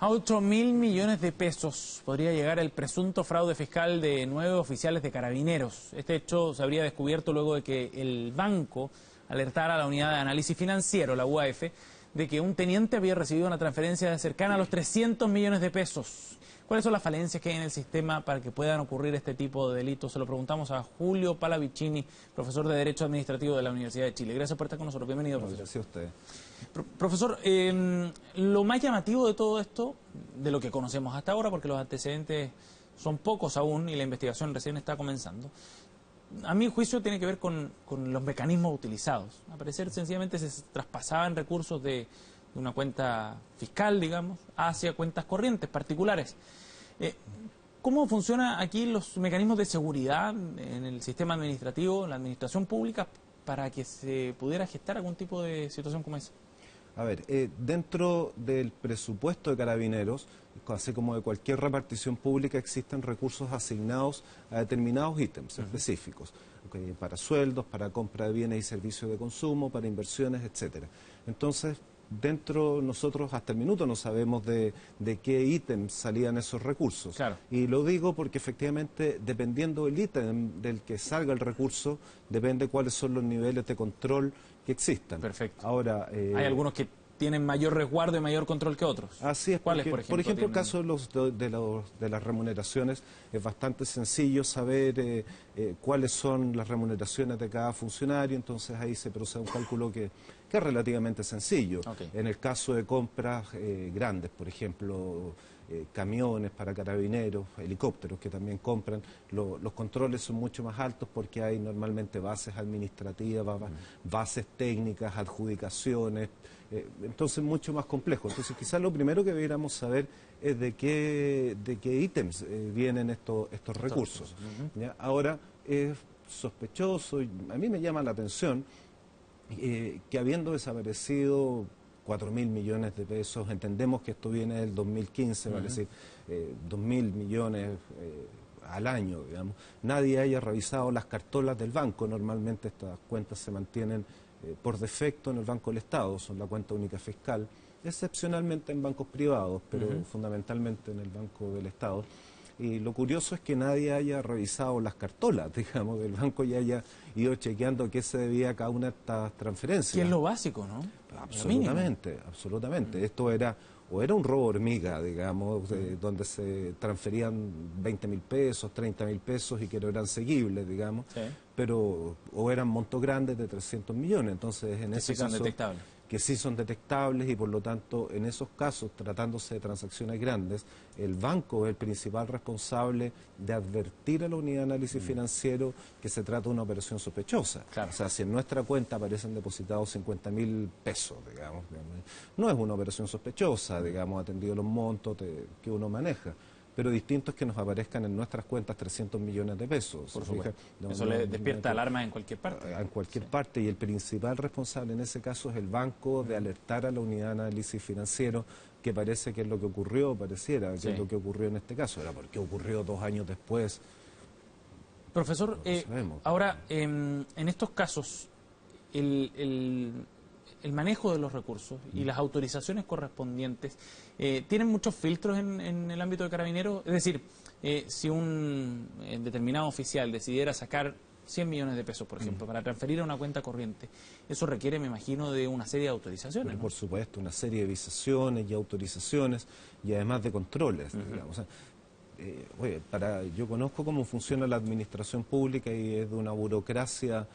A 8.000 millones de pesos podría llegar el presunto fraude fiscal de 9 oficiales de Carabineros. Este hecho se habría descubierto luego de que el banco alertara a la unidad de análisis financiero, la UAF, de que un teniente había recibido una transferencia cercana a los 300 millones de pesos. ¿Cuáles son las falencias que hay en el sistema para que puedan ocurrir este tipo de delitos? Se lo preguntamos a Julio Palavicini, profesor de Derecho Administrativo de la Universidad de Chile. Gracias por estar con nosotros. Bienvenido, profesor. Gracias a usted. Profesor, lo más llamativo de todo esto, de lo que conocemos hasta ahora, porque los antecedentes son pocos aún y la investigación recién está comenzando, a mi juicio tiene que ver con los mecanismos utilizados. Al parecer, sencillamente se traspasaban recursos de una cuenta fiscal, digamos, hacia cuentas corrientes particulares. ¿Cómo funcionan aquí los mecanismos de seguridad en el sistema administrativo, en la administración pública, para que se pudiera gestar algún tipo de situación como esa? A ver, dentro del presupuesto de Carabineros, así como de cualquier repartición pública, existen recursos asignados a determinados ítems específicos, para sueldos, para compra de bienes y servicios de consumo, para inversiones, etcétera. Entonces, dentro nosotros hasta el minuto no sabemos de qué ítems salían esos recursos. Claro. Y lo digo porque efectivamente, dependiendo del ítem del que salga el recurso, depende cuáles son los niveles de control que existan. Perfecto. Ahora, hay algunos que tienen mayor resguardo y mayor control que otros. Así es. ¿Cuáles, por ejemplo, el caso de las remuneraciones, es bastante sencillo saber cuáles son las remuneraciones de cada funcionario, entonces ahí se procede un cálculo que es relativamente sencillo. Okay. En el caso de compras grandes, por ejemplo, camiones para Carabineros, helicópteros que también compran, los controles son mucho más altos porque hay normalmente bases administrativas, bases técnicas, adjudicaciones, entonces mucho más complejo. Entonces quizás lo primero que debiéramos saber es de qué ítems vienen estos recursos. ¿Ya? Ahora, es sospechoso, y a mí me llama la atención que habiendo desaparecido 4.000 millones de pesos, entendemos que esto viene del 2015, vale decir, 2.000 millones al año, digamos. Nadie haya revisado las cartolas del banco. Normalmente estas cuentas se mantienen por defecto en el Banco del Estado, son la cuenta única fiscal, excepcionalmente en bancos privados, pero fundamentalmente en el Banco del Estado. Y lo curioso es que nadie haya revisado las cartolas, digamos, del banco y haya ido chequeando qué se debía a cada una de estas transferencias. Que es lo básico, ¿no? Absolutamente, absolutamente. Esto era un robo hormiga, digamos, donde se transferían 20.000 pesos, 30.000 pesos y que no eran seguibles, digamos, pero o eran montos grandes de 300 millones, entonces en ese caso... detectables. Que sí son detectables y por lo tanto en esos casos, tratándose de transacciones grandes, el banco es el principal responsable de advertir a la unidad de análisis financiero que se trata de una operación sospechosa. Claro. O sea, si en nuestra cuenta aparecen depositados 50.000 pesos, digamos, no es una operación sospechosa, digamos, atendido los montos que uno maneja. Pero distinto es que nos aparezcan en nuestras cuentas 300 millones de pesos. Por supuesto. Eso le despierta alarmas en cualquier parte. En cualquier parte, y el principal responsable en ese caso es el banco de alertar a la unidad de análisis financiero, que parece que es lo que ocurrió, pareciera que es lo que ocurrió en este caso. Ahora, ¿por qué ocurrió 2 años después? Profesor, no sabemos. Ahora, en estos casos, el manejo de los recursos y las autorizaciones correspondientes tienen muchos filtros en el ámbito de Carabineros. Es decir, si un determinado oficial decidiera sacar 100 millones de pesos, por ejemplo, para transferir a una cuenta corriente, eso requiere, me imagino, de una serie de autorizaciones, ¿no? Por supuesto, una serie de visaciones y autorizaciones y además de controles, digamos. O sea, yo conozco cómo funciona la administración pública y es de una burocracia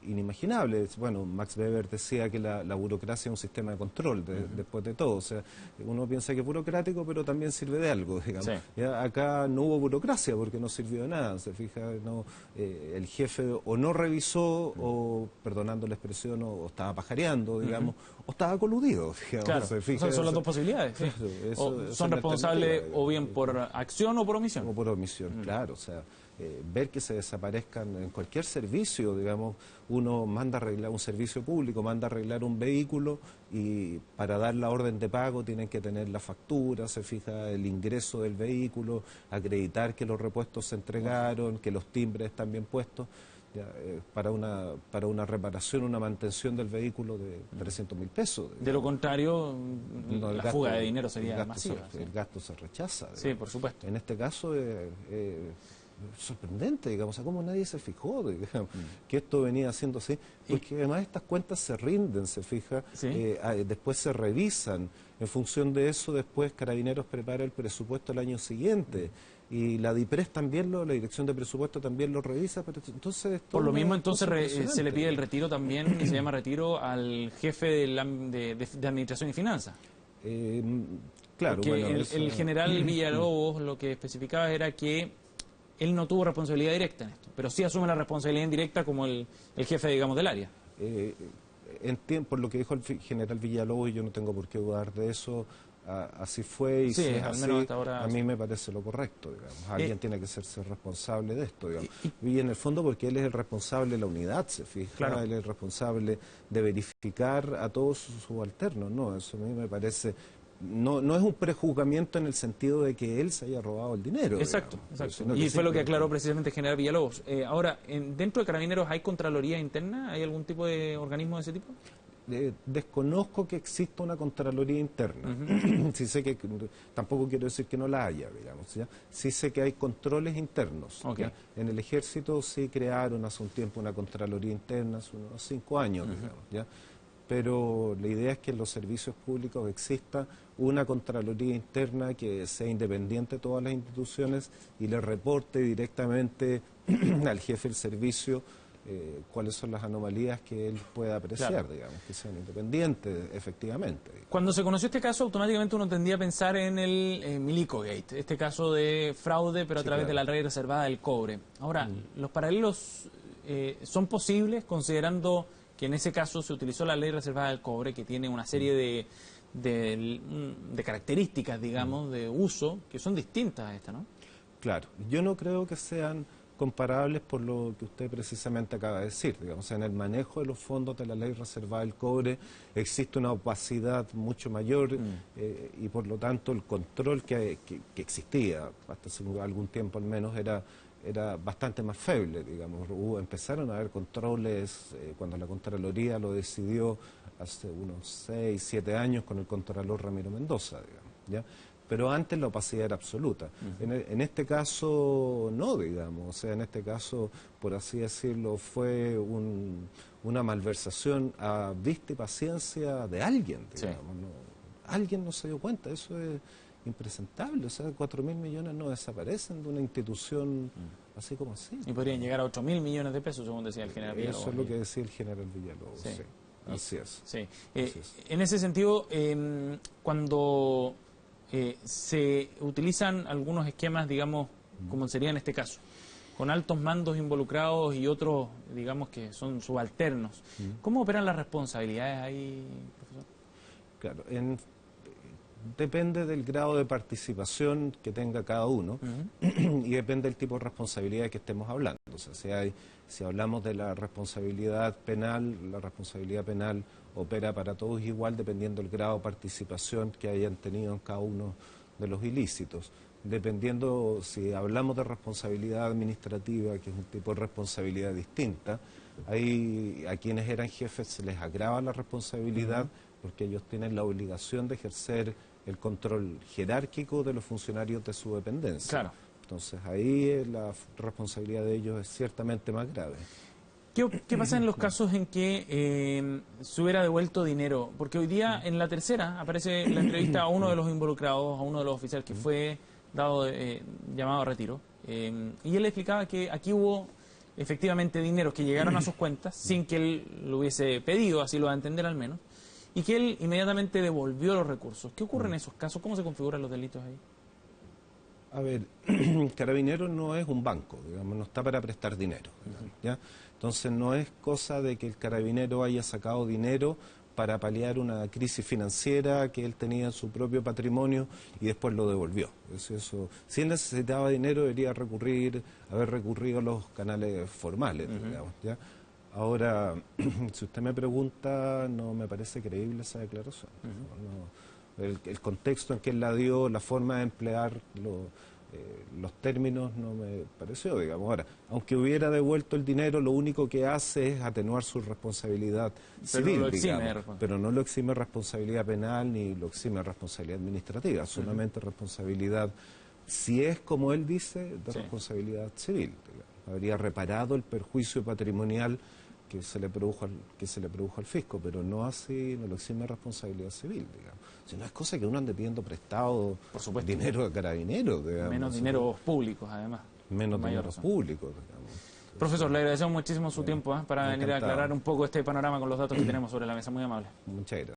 inimaginable. Bueno, Max Weber decía que la burocracia es un sistema de control, después de todo. O sea, uno piensa que es burocrático, pero también sirve de algo, digamos. Ya acá no hubo burocracia porque no sirvió de nada, se fija, el jefe o no revisó, o, perdonando la expresión, o estaba pajareando, digamos, o estaba coludido, digamos. Claro, se fija, son las dos posibilidades. Son responsables o bien por acción o por omisión. O por omisión, claro, o sea... ver que se desaparezcan en cualquier servicio, digamos, uno manda a arreglar un servicio público, manda a arreglar un vehículo y para dar la orden de pago tienen que tener la factura, se fija el ingreso del vehículo, acreditar que los repuestos se entregaron, que los timbres están bien puestos. ya, para una reparación, una mantención del vehículo de 300.000 pesos. De lo contrario, No, la fuga de dinero sería masiva. El gasto se rechaza. Sí, por supuesto. En este caso sorprendente, digamos, o sea, cómo nadie se fijó, digamos, que esto venía haciendo así, porque además estas cuentas se rinden, se fija, ¿Sí? Después se revisan, en función de eso después Carabineros prepara el presupuesto el año siguiente, y la DIPRES también la Dirección de Presupuesto también lo revisa, pero entonces... Por lo mismo, entonces se le pide el retiro también, y se llama retiro al jefe de Administración y Finanzas. Claro, porque bueno, el general Villalobos lo que especificaba era que él no tuvo responsabilidad directa en esto, pero sí asume la responsabilidad indirecta como el jefe, digamos, del área. Por lo que dijo el general Villalobos, y yo no tengo por qué dudar de eso, así fue, y sí, si es al así, menos hasta ahora, a mí me parece lo correcto, digamos. Alguien tiene que ser responsable de esto, digamos. Y en el fondo porque él es el responsable de la unidad, se fija, claro. Él es el responsable de verificar a todos sus subalternos, ¿no? Eso a mí me parece... No es un prejuzgamiento en el sentido de que él se haya robado el dinero. Exacto, digamos, exacto. Y fue lo que aclaró precisamente el general Villalobos. Ahora, ¿dentro de Carabineros hay Contraloría Interna? ¿Hay algún tipo de organismo de ese tipo? Desconozco que exista una Contraloría Interna. Sí sé que, tampoco quiero decir que no la haya, digamos, ¿ya? Sí sé que hay controles internos. Okay. En el Ejército sí crearon hace un tiempo una Contraloría Interna, hace unos 5 años, digamos, ¿ya? Pero la idea es que en los servicios públicos exista una Contraloría Interna que sea independiente de todas las instituciones y le reporte directamente al jefe del servicio cuáles son las anomalías que él pueda apreciar, claro, digamos, que sean independientes, efectivamente. Cuando se conoció este caso, automáticamente uno tendía a pensar en el Milico Gate, este caso de fraude, pero a través de la ley reservada del cobre. Ahora, los paralelos son posibles, considerando que en ese caso se utilizó la ley reservada del cobre, que tiene una serie de características, digamos, de uso, que son distintas a esta, ¿no? Claro, yo no creo que sean comparables por lo que usted precisamente acaba de decir, digamos, en el manejo de los fondos de la ley reservada del cobre existe una opacidad mucho mayor y por lo tanto el control que existía hasta hace algún tiempo al menos era bastante más feble, digamos. Empezaron a haber controles cuando la Contraloría lo decidió hace unos 6, 7 años con el Contralor Ramiro Mendoza, digamos, ¿ya? Pero antes la opacidad era absoluta. En este caso no, digamos, o sea, en este caso, por así decirlo, fue una malversación a vista y paciencia de alguien, digamos. Sí. ¿No? Alguien no se dio cuenta, eso es impresentable, o sea, 4.000 millones no desaparecen de una institución así como así. Y podrían llegar a 8.000 millones de pesos, según decía el general Villalobos. Eso es lo que decía el general Villalobos, sí. Así es. Sí. En ese sentido, cuando se utilizan algunos esquemas, digamos, como sería en este caso, con altos mandos involucrados y otros, digamos, que son subalternos, ¿cómo operan las responsabilidades ahí, profesor? Claro, depende del grado de participación que tenga cada uno y depende del tipo de responsabilidad que estemos hablando. O sea, si hablamos de la responsabilidad penal opera para todos igual dependiendo del grado de participación que hayan tenido en cada uno de los ilícitos. Dependiendo, si hablamos de responsabilidad administrativa, que es un tipo de responsabilidad distinta, ahí a quienes eran jefes se les agrava la responsabilidad porque ellos tienen la obligación de ejercer el control jerárquico de los funcionarios de su dependencia. Claro. Entonces ahí la responsabilidad de ellos es ciertamente más grave. ¿Qué pasa en los casos en que se hubiera devuelto dinero? Porque hoy día en la tercera aparece la entrevista a uno de los involucrados, a uno de los oficiales que fue dado llamado a retiro, y él explicaba que aquí hubo efectivamente dineros que llegaron a sus cuentas sin que él lo hubiese pedido, así lo va a entender al menos, y que él inmediatamente devolvió los recursos. ¿Qué ocurre en esos casos? ¿Cómo se configuran los delitos ahí? A ver, Carabineros no es un banco, digamos, no está para prestar dinero, ¿ya? Entonces no es cosa de que el Carabinero haya sacado dinero para paliar una crisis financiera que él tenía en su propio patrimonio y después lo devolvió. Si él necesitaba dinero debería haber recurrido a los canales formales, digamos, ¿ya? Ahora, si usted me pregunta, no me parece creíble esa declaración. El contexto en que él la dio, la forma de emplear los términos no me pareció, digamos. Ahora, aunque hubiera devuelto el dinero, lo único que hace es atenuar su responsabilidad civil, no lo exime, digamos, pero no lo exime responsabilidad penal ni lo exime responsabilidad administrativa, solamente responsabilidad, si es como él dice, de responsabilidad civil, digamos. Habría reparado el perjuicio patrimonial que se le produjo al fisco, pero no así, no lo exime responsabilidad civil, digamos. Si no es cosa que uno ande pidiendo prestado dinero a carabineros, digamos. Menos dineros públicos, además. Menos dineros públicos, digamos. Profesor, le agradecemos muchísimo su tiempo para venir a aclarar un poco este panorama con los datos que tenemos sobre la mesa. Muy amable. Muchas gracias.